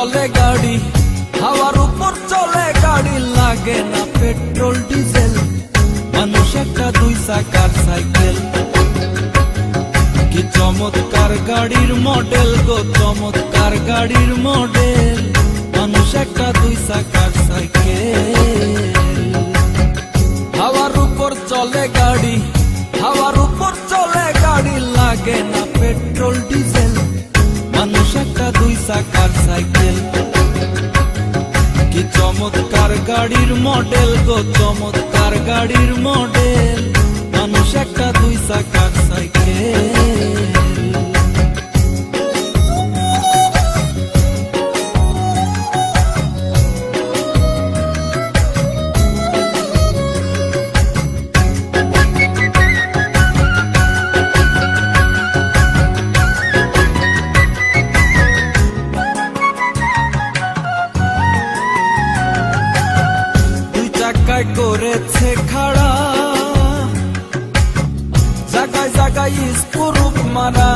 চলে গাড়ি, হাওয়ার উপর চলে গাড়ি, লাগে না পেট্রোল ডিজেল, মানুষ একটা দুই চাকার সাইকেল। কি চমৎকার গাড়ির মডেল গো, চমৎকার গাড়ির মডেল, মানুষ একটা দুই চাকার সাইকেল। হাওয়ার উপর চলে গাড়ি, হাওয়ার উপর চলে গাড়ি, লাগে না পেট্রোল ডিজেল, মানুষ একটা দুই চাকার সাইকেল। কি চমৎকার গাড়ির মডেল গো, চমৎকার গাড়ির মডেল, মানুষ একটা দুই চাকার সাইকেল। করেছে খাড়া, জায়গায় জায়গায় স্কুরুপ মারা,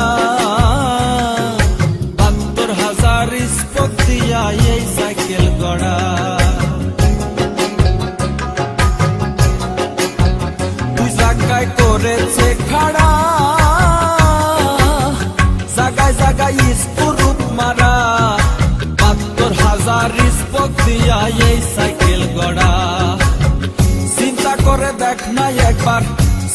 ৭২,০০০ স্পোক দিয়া এই সাইকেল গড়া। দুই জায়গায় করেছে খাড়া, জায়গায় জায়গায় স্কুরুপ মারা, ৭২,০০০ স্পোক দিয়া এই সাইকেল গড়া। চিন্তা করে দেখ না একবার,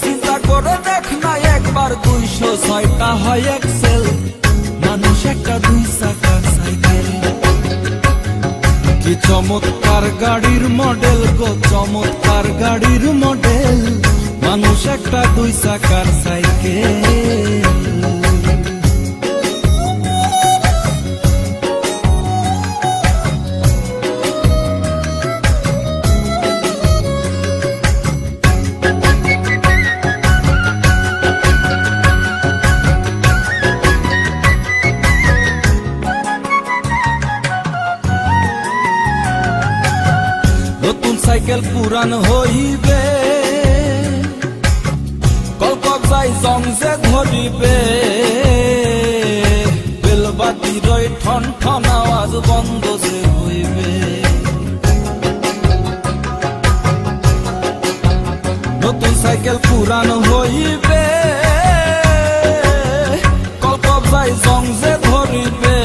চিন্তা করে দেখ না একবার, ২০৬টা হয় এক্সেল, মানুষ একটা দুই চাকার সাইকেল। কি চমৎকার গাড়ির মডেল গো, চমৎকার গাড়ির মডেল, মানুষ একটা দুই চাকার সাইকেল। নতুন সাইকেল পুরান হইবে, কলকবজাই জং যে ধরিবে, বেলবাতির ঠন ঠন আওয়াজ বন্ধ যে হইবে। নতুন সাইকেল পুরান হইবে, কলকবজাই জং যে ধরিবে,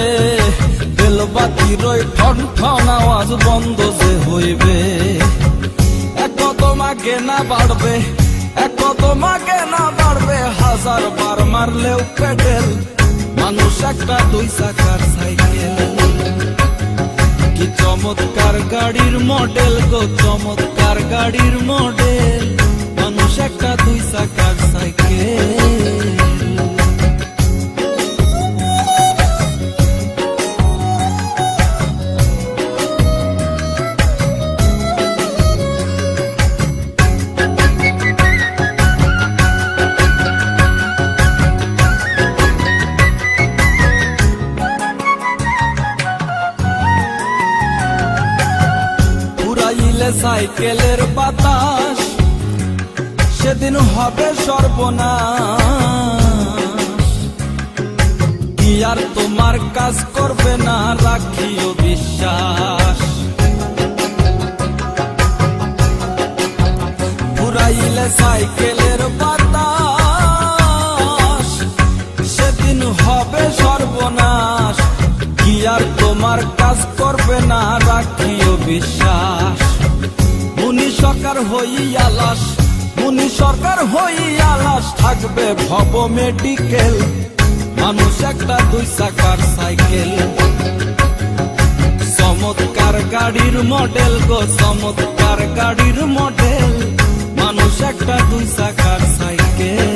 বেলবাতির ঠন ঠন আওয়াজ বন্ধ যে হইবে। এক কদম আগে না বাড়বে, এক কদম আগে না বাড়বে, ১০০০ বার মারলেও পেডেল, মানুষ একটা দুই চাকার সাইকেল। কি চমৎকার গাড়ির মডেল গো, চমৎকার গাড়ির মডেল, মানুষ একটা দুই চাকার সাইকেল। সাইকেলের বাতাস সেদিন হবে সর্বনাশ, কি আর তোমার কাজ করবে না, রাখিও বিশ্বাস। পুরাইলে সাইকেলের বাতাস সেদিন হবে সর্বনাশ, কি আর তোমার কাজ করবে না, রাখিও বিশ্বাস। মুনি সরকার হইয়া লাশ, মুনি সরকার হইয়া লাশ, থাকবে ভব মেডিকেল, মানুষ একটা দুই চাকার সাইকেল। চমৎকার গাড়ির মডেল গো, চমৎকার গাড়ির মডেল, মানুষ একটা দুই চাকার সাইকেল।